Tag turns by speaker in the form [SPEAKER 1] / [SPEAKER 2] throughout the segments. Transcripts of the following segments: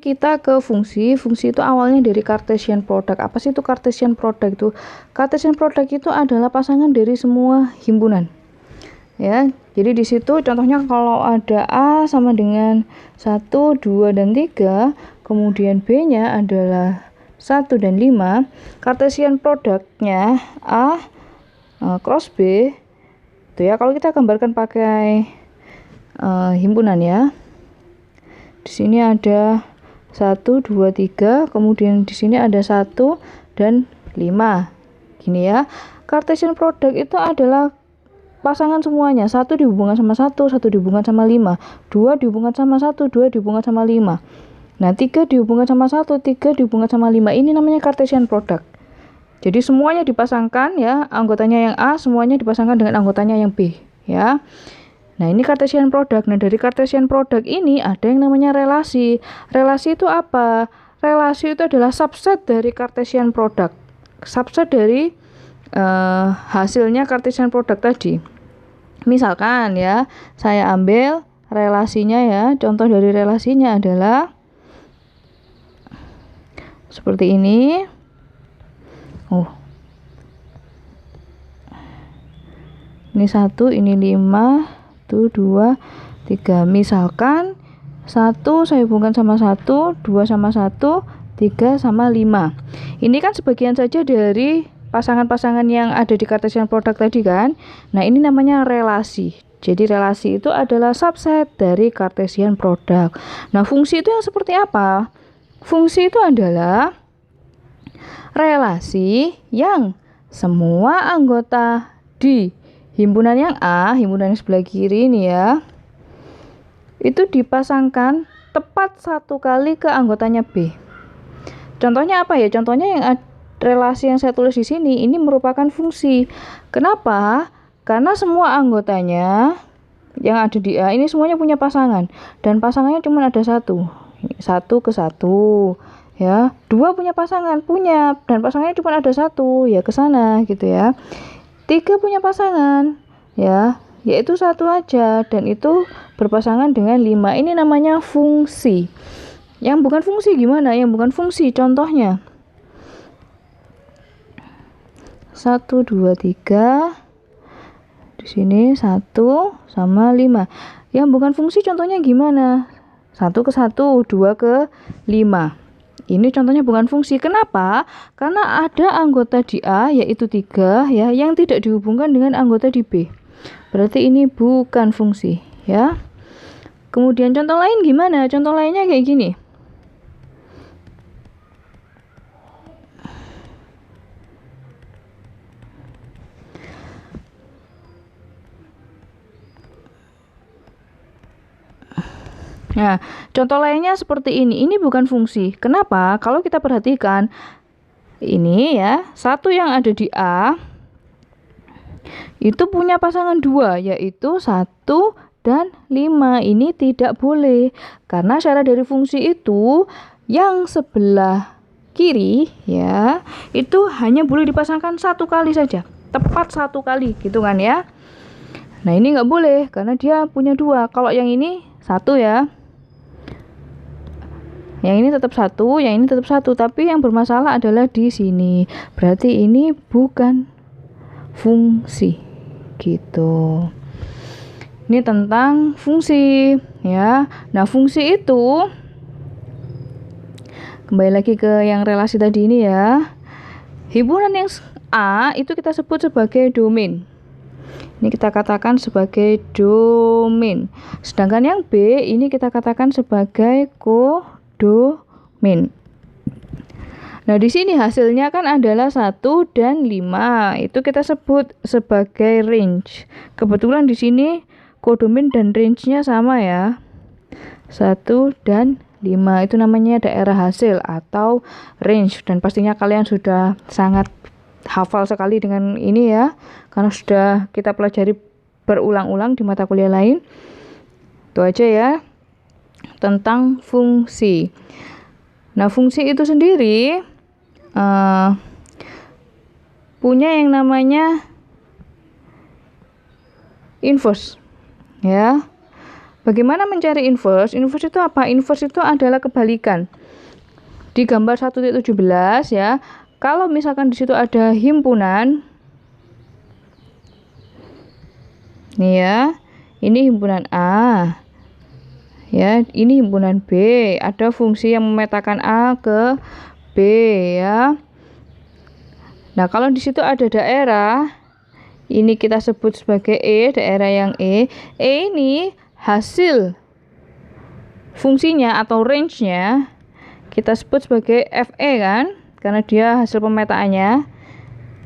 [SPEAKER 1] kita ke fungsi. Fungsi itu awalnya dari Cartesian product. Apa sih itu Cartesian product itu? Cartesian product itu adalah pasangan dari semua himpunan. Ya, jadi di situ contohnya kalau ada A sama dengan 1, 2, dan 3, kemudian B-nya adalah 1 dan 5, Cartesian produknya A cross B itu ya, kalau kita gambarkan pakai himpunan ya. Di sini ada 1, 2, 3, kemudian di sini ada 1 dan 5. Gini ya. Cartesian product itu adalah pasangan semuanya. 1 dihubungkan sama 1, 1 dihubungkan sama 5, 2 dihubungkan sama 1, 2 dihubungkan sama 5. Nah, 3 dihubungkan sama 1, 3 dihubungkan sama 5. Ini namanya Cartesian product. Jadi semuanya dipasangkan ya, anggotanya yang A semuanya dipasangkan dengan anggotanya yang B ya. Nah, ini Cartesian product. Nah, dari Cartesian product ini ada yang namanya relasi. Relasi itu apa? Relasi itu adalah subset dari Cartesian product. Subset dari hasilnya Cartesian product tadi. Misalkan ya, saya ambil relasinya ya. Contoh dari relasinya adalah seperti ini. Ini 1, ini 5. 1, 2, 3. Misalkan 1 saya hubungkan sama 1, 2 sama 1, 3 sama 5. Ini kan sebagian saja dari pasangan-pasangan yang ada di Cartesian product tadi kan. Nah, ini namanya relasi. Jadi relasi itu adalah subset dari Cartesian product. Nah, fungsi itu yang seperti apa? Fungsi itu adalah relasi yang semua anggota di himpunan yang A, himpunan yang sebelah kiri ini ya, itu dipasangkan tepat satu kali ke anggotanya B. Contohnya apa ya? Contohnya yang relasi yang saya tulis di sini, ini merupakan fungsi. Kenapa? Karena semua anggotanya yang ada di A ini semuanya punya pasangan. Dan pasangannya cuma ada satu. 1 ke 1. Ya, 2 punya pasangan, punya. Dan pasangannya cuma ada satu, ya ke sana gitu ya. 3 punya pasangan ya, yaitu 1 aja, dan itu berpasangan dengan 5. Ini namanya fungsi. Yang bukan fungsi gimana? Yang bukan fungsi contohnya 1, 2, 3. Di sini 1 sama 5. Yang bukan fungsi contohnya gimana? 1 ke 1, 2 ke 5. Ini contohnya bukan fungsi. Kenapa? Karena ada anggota di A yaitu 3 ya yang tidak dihubungkan dengan anggota di B. Berarti ini bukan fungsi ya. Kemudian contoh lain gimana? Contoh lainnya kayak gini. Nah, contoh lainnya seperti ini. Ini bukan fungsi. Kenapa? Kalau kita perhatikan ini ya, 1 yang ada di A itu punya pasangan 2, yaitu 1 dan 5. Ini tidak boleh. Karena syarat dari fungsi itu yang sebelah kiri ya, itu hanya boleh dipasangkan 1 kali saja. Tepat 1 kali gitu kan ya. Nah, ini nggak boleh karena dia punya 2. Kalau yang ini 1 ya. Yang ini tetap 1, yang ini tetap 1, tapi yang bermasalah adalah di sini. Berarti ini bukan fungsi. Gitu. Ini tentang fungsi ya. Nah, fungsi itu kembali lagi ke yang relasi tadi ini ya. Himpunan yang A itu kita sebut sebagai domain. Ini kita katakan sebagai domain. Sedangkan yang B ini kita katakan sebagai kodomain. Nah, di sini hasilnya kan adalah 1 dan 5. Itu kita sebut sebagai range. Kebetulan di sini kodomain dan range-nya sama ya. 1 dan 5 itu namanya daerah hasil atau range, dan pastinya kalian sudah sangat hafal sekali dengan ini ya, karena sudah kita pelajari berulang-ulang di mata kuliah lain. Itu aja ya tentang fungsi. Nah, fungsi itu sendiri punya yang namanya inverse ya. Bagaimana mencari inverse? Inverse itu apa? Inverse itu adalah kebalikan. Di gambar 1.17 ya, kalau misalkan di situ ada himpunan, nih ya, ini himpunan A, ya, ini himpunan B, ada fungsi yang memetakan A ke B ya. Nah, kalau di situ ada daerah, ini kita sebut sebagai E, daerah yang E. E ini hasil fungsinya atau range-nya kita sebut sebagai FE kan, karena dia hasil pemetaannya.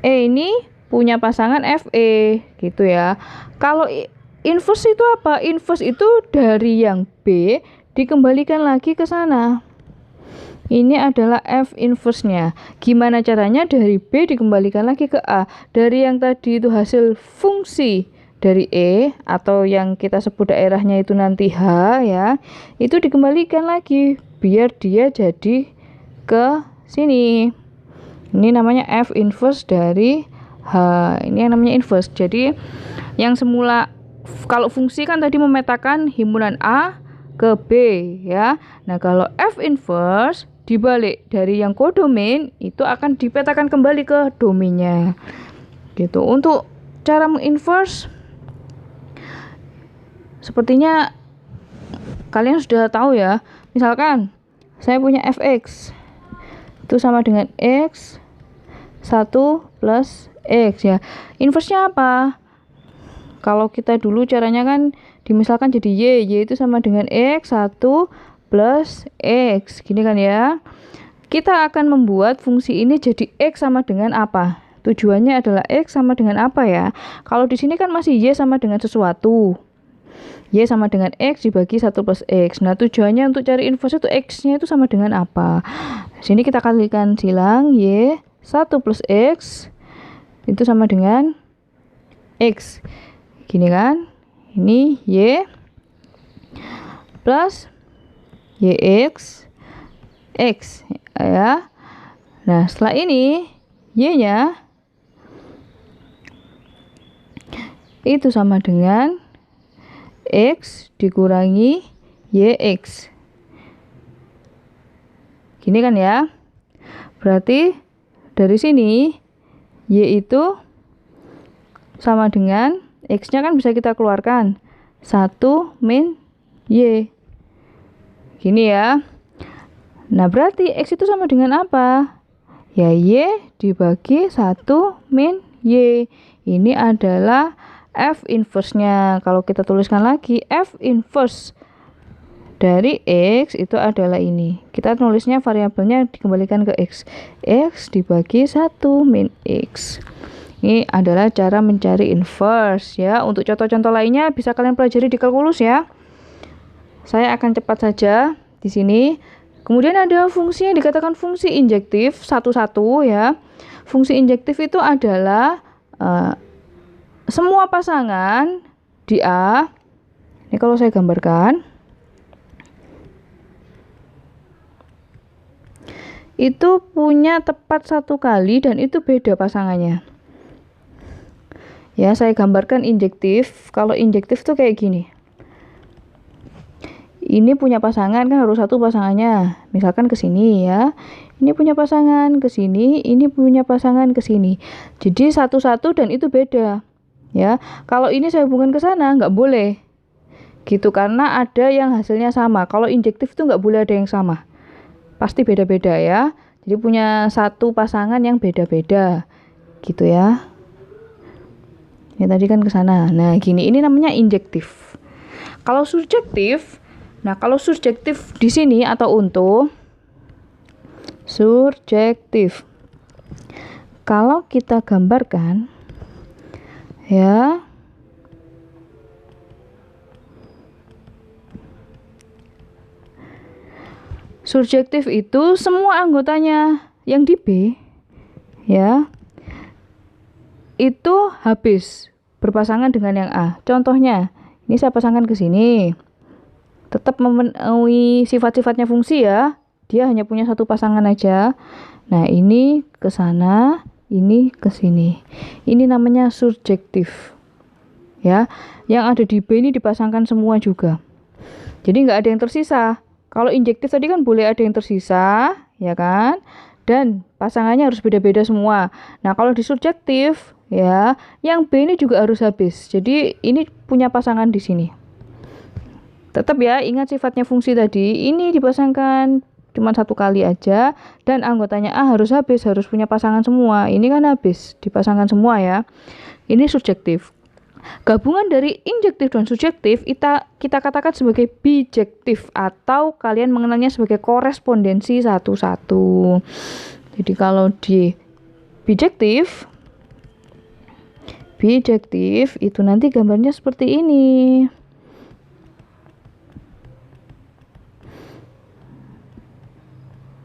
[SPEAKER 1] E ini punya pasangan FE gitu ya. Kalau inverse itu apa? Inverse itu dari yang B dikembalikan lagi ke sana. Ini adalah F inverse-nya. Gimana caranya? Dari B dikembalikan lagi ke A. Dari yang tadi itu hasil fungsi dari E, atau yang kita sebut daerahnya itu nanti H ya, itu dikembalikan lagi biar dia jadi ke sini. Ini namanya F inverse dari H. Ini yang namanya inverse. Jadi yang semula kalau fungsi kan tadi memetakan himpunan A ke B ya. Nah, kalau F inverse dibalik dari yang kodomain itu akan dipetakan kembali ke domainnya. Gitu. Untuk cara menginverse sepertinya kalian sudah tahu ya. Misalkan saya punya fx itu sama dengan x 1 plus x ya. Inverse-nya apa? Kalau kita dulu caranya kan dimisalkan jadi y itu sama dengan x 1 plus x, gini kan ya. Kita akan membuat fungsi ini jadi x sama dengan apa? Tujuannya adalah x sama dengan apa ya? Kalau di sini kan masih y sama dengan sesuatu. Y sama dengan x dibagi 1 plus x. Nah, tujuannya untuk cari inverse itu x-nya itu sama dengan apa? Sini kita kalikan silang y 1 plus x itu sama dengan x. Gini kan? Ini y plus yx x ya. Nah, setelah ini y-nya itu sama dengan x dikurangi yx. Gini kan ya. Berarti dari sini y itu sama dengan x-nya kan bisa kita keluarkan 1 min y. Gini ya. Nah, berarti x itu sama dengan apa? Ya y dibagi 1 min y. Ini adalah F inverse-nya. Kalau kita tuliskan lagi, F inverse dari X itu adalah ini. Kita nulisnya variabelnya dikembalikan ke X. X dibagi 1 min X. Ini adalah cara mencari inverse ya. Untuk contoh-contoh lainnya bisa kalian pelajari di kalkulus ya. Saya akan cepat saja di sini. Kemudian ada fungsi yang dikatakan fungsi injektif satu-satu ya. Fungsi injektif itu adalah semua pasangan di A, ini kalau saya gambarkan, itu punya tepat 1 kali dan itu beda pasangannya. Ya, saya gambarkan injektif. Kalau injektif tuh kayak gini. Ini punya pasangan kan harus 1 pasangannya. Misalkan ke sini ya. Ini punya pasangan ke sini, ini punya pasangan ke sini. Jadi satu-satu dan itu beda. Ya, kalau ini saya hubungkan ke sana nggak boleh gitu, karena ada yang hasilnya sama. Kalau injektif itu nggak boleh ada yang sama, pasti beda-beda ya. Jadi punya 1 pasangan yang beda-beda gitu ya. Ya tadi kan ke sana. Nah gini, ini namanya injektif. Kalau surjektif, nah kalau surjektif di sini atau untuk surjektif, kalau kita gambarkan ya, surjektif itu semua anggotanya yang di B ya itu habis berpasangan dengan yang A. Contohnya, ini saya pasangkan ke sini, tetap memenuhi sifat-sifatnya fungsi ya. Dia hanya punya 1 pasangan aja. Nah, ini ke sana, ini ke sini. Ini namanya surjektif. Ya, yang ada di B ini dipasangkan semua juga. Jadi nggak ada yang tersisa. Kalau injektif tadi kan boleh ada yang tersisa, ya kan? Dan pasangannya harus beda-beda semua. Nah, kalau di surjektif, ya, yang B ini juga harus habis. Jadi ini punya pasangan di sini. Tetap ya, ingat sifatnya fungsi tadi. Ini dipasangkan cuma satu kali aja, dan anggotanya A harus habis, harus punya pasangan semua. Ini kan habis, dipasangkan semua ya. Ini surjektif. Gabungan dari injektif dan subjektif kita katakan sebagai bijektif, atau kalian mengenalnya sebagai korespondensi satu-satu. Jadi kalau di bijektif itu nanti gambarnya seperti ini.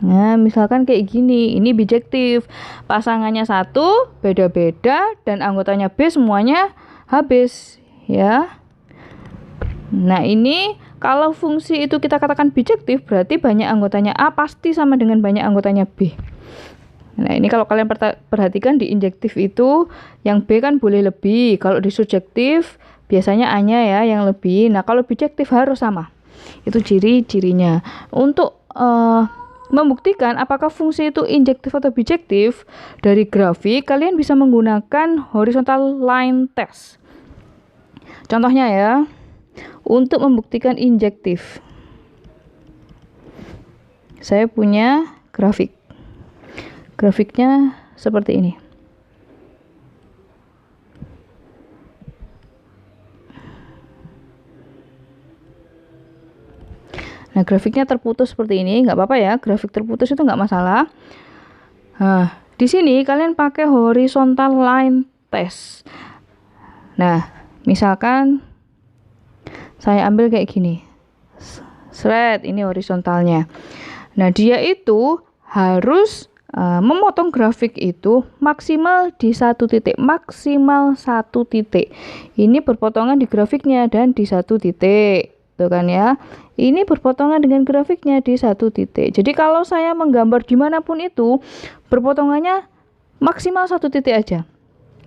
[SPEAKER 1] Nah, misalkan kayak gini, ini bijektif. Pasangannya satu, beda-beda, dan anggotanya B semuanya habis, ya. Nah, ini kalau fungsi itu kita katakan bijektif, berarti banyak anggotanya A pasti sama dengan banyak anggotanya B. Nah, ini kalau kalian perhatikan di injektif itu, yang B kan boleh lebih. Kalau di subjektif, biasanya A-nya ya yang lebih. Nah, kalau bijektif harus sama. Itu ciri-cirinya. Untuk membuktikan apakah fungsi itu injektif atau bijektif, dari grafik kalian bisa menggunakan horizontal line test. Contohnya ya, untuk membuktikan injektif, saya punya grafiknya seperti ini. Nah, grafiknya terputus seperti ini, nggak apa-apa ya, grafik terputus itu nggak masalah. Nah, di sini kalian pakai horizontal line test. Nah, misalkan saya ambil kayak gini, thread ini horizontalnya. Nah, dia itu harus memotong grafik itu maksimal di satu titik, maksimal satu titik. Ini berpotongan di grafiknya dan di satu titik. Tuh kan ya, ini berpotongan dengan grafiknya di satu titik. Jadi kalau saya menggambar dimanapun itu, berpotongannya maksimal satu titik aja.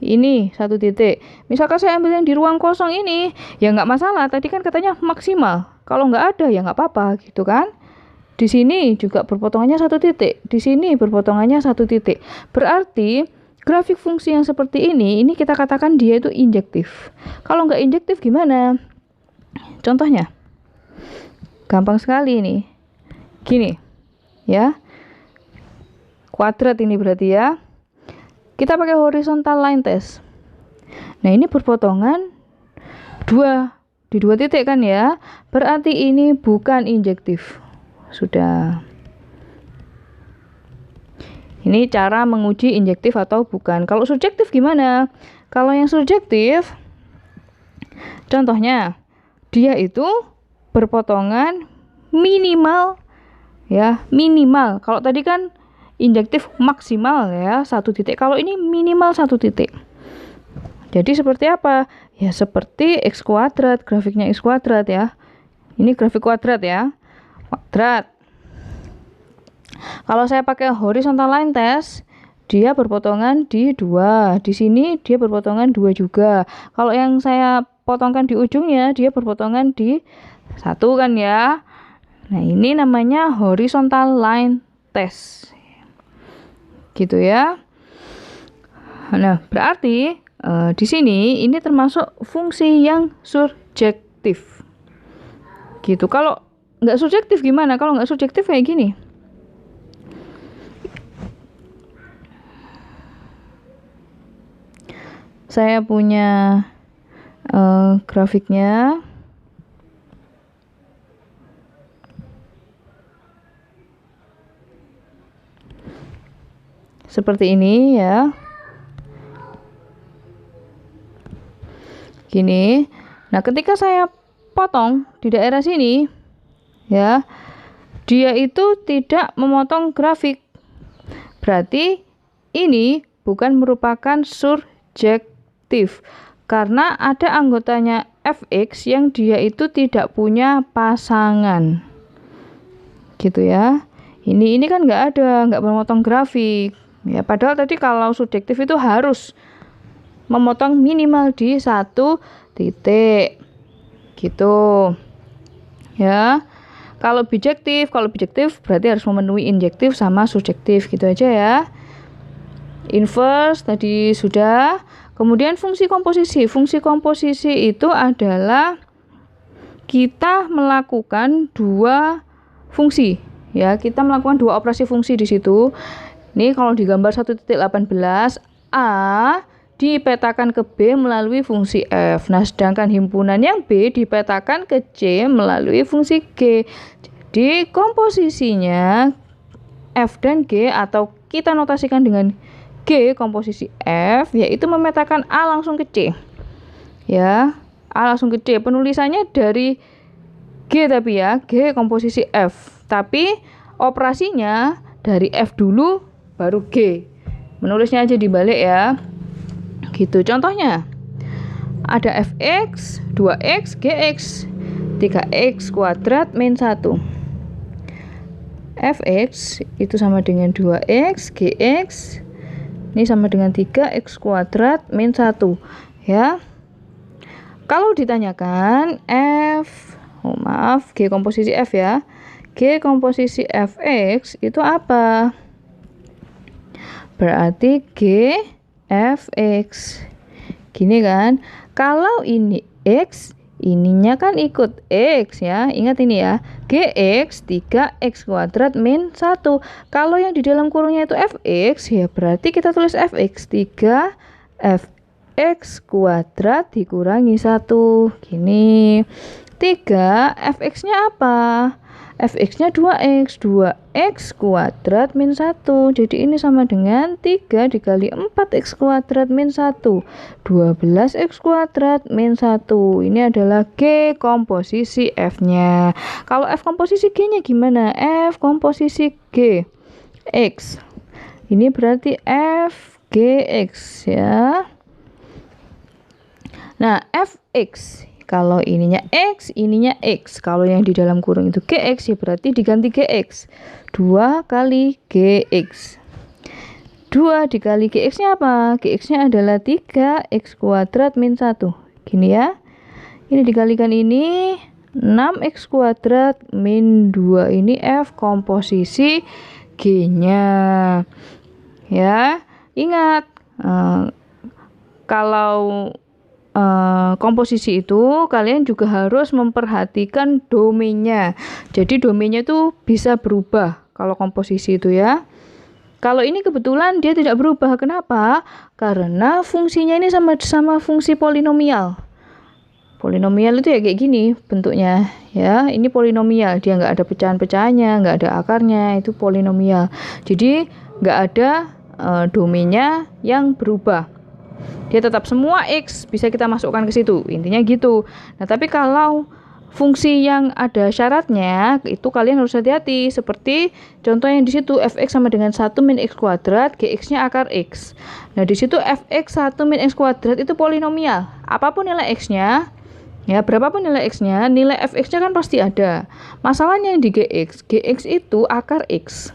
[SPEAKER 1] Ini satu titik. Misalkan saya ambil yang di ruang kosong ini, ya nggak masalah. Tadi kan katanya maksimal. Kalau nggak ada ya nggak apa-apa, gitu kan? Di sini juga berpotongannya satu titik. Di sini berpotongannya satu titik. Berarti grafik fungsi yang seperti ini kita katakan dia itu injektif. Kalau nggak injektif gimana? Contohnya, gampang sekali ini. Gini, ya. Kuadrat ini berarti ya. Kita pakai horizontal line test. Nah, ini berpotongan di dua titik kan ya. Berarti ini bukan injektif. Sudah. Ini cara menguji injektif atau bukan. Kalau subjektif gimana? Kalau yang subjektif, contohnya, dia itu berpotongan minimal ya, minimal. Kalau tadi kan injektif maksimal ya satu titik, kalau ini minimal satu titik. Jadi seperti apa ya? Seperti x kuadrat, grafiknya x kuadrat ya. Ini grafik kuadrat ya, kuadrat. Kalau saya pakai horizontal line test, dia berpotongan di 2. Di sini dia berpotongan 2 juga. Kalau yang saya potongkan di ujungnya, dia berpotongan di 1 kan ya. Nah, ini namanya horizontal line test. Gitu ya. Nah, berarti di sini ini termasuk fungsi yang surjektif. Gitu. Kalau nggak subjektif gimana? Kalau nggak subjektif kayak gini. Saya punya grafiknya. Seperti ini ya. Gini. Nah, ketika saya potong di daerah sini ya, dia itu tidak memotong grafik. Berarti ini bukan merupakan surjektif. Karena ada anggotanya fx yang dia itu tidak punya pasangan. Gitu ya. Ini kan nggak memotong grafik. Ya, padahal tadi kalau subjektif itu harus memotong minimal di satu titik. Gitu. ya. Kalau bijektif berarti harus memenuhi injektif sama subjektif, gitu aja ya. Inverse tadi sudah. Kemudian fungsi komposisi. Fungsi komposisi itu adalah kita melakukan dua fungsi, ya. Kita melakukan dua operasi fungsi di situ. Ini kalau di gambar 1.18 A dipetakan ke B melalui fungsi F. Nah, sedangkan himpunan yang B dipetakan ke C melalui fungsi G. Jadi komposisinya F dan G, atau kita notasikan dengan G komposisi F, yaitu memetakan A langsung ke C. Ya, A langsung ke C. Penulisannya dari G tapi ya, G komposisi F. Tapi operasinya dari F dulu baru G. Menulisnya aja dibalik ya. Gitu. Contohnya ada fx, 2x, gx, 3x kuadrat min 1. Fx itu sama dengan 2x, gx ini sama dengan 3x kuadrat min 1, ya. Kalau ditanyakan G komposisi F ya. G komposisi fx itu apa? Berarti G fx. Gini kan, kalau ini x, ininya kan ikut x ya. Ingat ini ya, gx 3x kuadrat min 1. Kalau yang di dalam kurungnya itu fx, ya berarti kita tulis fx 3 fx kuadrat dikurangi 1. Gini, 3 fx-nya apa? Fx-nya 2x, 2x kuadrat min 1. Jadi ini sama dengan 3 dikali 4x kuadrat min 1. 12x kuadrat min 1. Ini adalah G komposisi F-nya. Kalau F komposisi G-nya gimana? F komposisi G, X. Ini berarti F GX ya. Nah, Fx. Kalau ininya X, ininya X. Kalau yang di dalam kurung itu GX, ya berarti diganti GX. 2 kali GX. 2 dikali GX-nya apa? GX-nya adalah 3X kuadrat min 1. Gini ya. Ini dikalikan ini, 6X kuadrat min 2. Ini F komposisi G-nya. Ya, ingat. Kalau komposisi itu kalian juga harus memperhatikan domainnya. Jadi domainnya itu bisa berubah kalau komposisi itu ya. Kalau ini kebetulan dia tidak berubah. Kenapa? Karena fungsinya ini sama fungsi polinomial. Polinomial itu ya kayak gini bentuknya ya. Ini polinomial, dia nggak ada pecahan-pecahannya, nggak ada akarnya, itu polinomial. Jadi nggak ada domainnya yang berubah. Dia tetap semua X bisa kita masukkan ke situ, intinya gitu. Nah, tapi kalau fungsi yang ada syaratnya itu kalian harus hati-hati, seperti contoh yang di situ fx sama dengan 1 min x kuadrat, gx-nya akar x. Nah, di situ fx 1 min x kuadrat itu polinomial. Apapun nilai x-nya, ya berapapun nilai x-nya, nilai fx-nya kan pasti ada. Masalahnya di gx, gx itu akar x.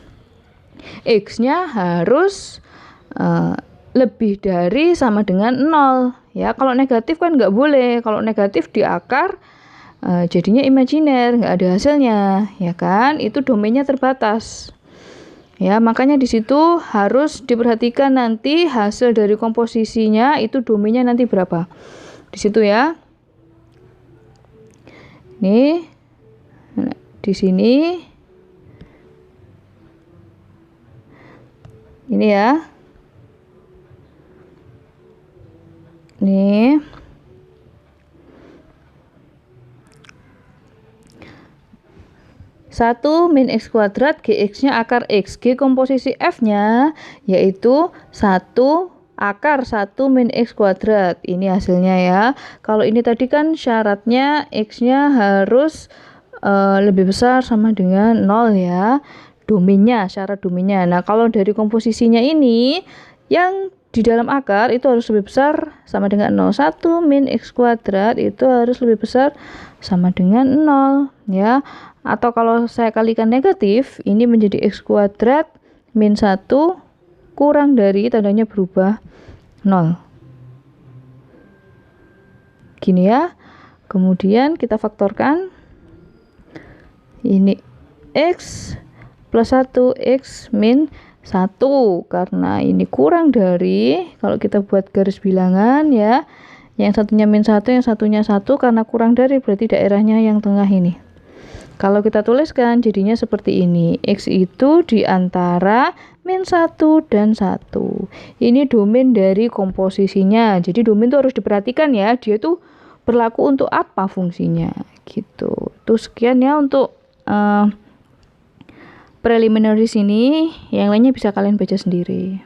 [SPEAKER 1] X-nya harus lebih dari sama dengan 0 ya. Kalau negatif kan nggak boleh. Kalau negatif di akar jadinya imajiner, nggak ada hasilnya ya kan. Itu domainnya terbatas ya. Makanya di situ harus diperhatikan nanti hasil dari komposisinya itu domainnya nanti berapa di situ ya. Nih di sini ini ya. Nih. Satu min x kuadrat, gx-nya akar x. G komposisi F-nya yaitu 1 akar 1 min x kuadrat. Ini hasilnya ya. Kalau ini tadi kan syaratnya x-nya harus lebih besar sama dengan 0 ya. Domainnya, syarat domainnya. Nah, kalau dari komposisinya ini yang di dalam akar itu harus lebih besar sama dengan 0. 1 min x kuadrat itu harus lebih besar sama dengan 0 ya. Atau kalau saya kalikan negatif, ini menjadi x kuadrat min 1 kurang dari, tandanya berubah 0. Gini ya. Kemudian kita faktorkan. Ini X plus 1, X min 1, karena ini kurang dari, kalau kita buat garis bilangan ya, yang satunya min 1, yang satunya 1, karena kurang dari berarti daerahnya yang tengah ini. Kalau kita tuliskan jadinya seperti ini, X itu di antara min 1 dan 1. Ini domain dari komposisinya, jadi domain itu harus diperhatikan ya, dia tuh berlaku untuk apa fungsinya gitu. Tuh sekian ya untuk preliminary sini, yang lainnya bisa kalian baca sendiri.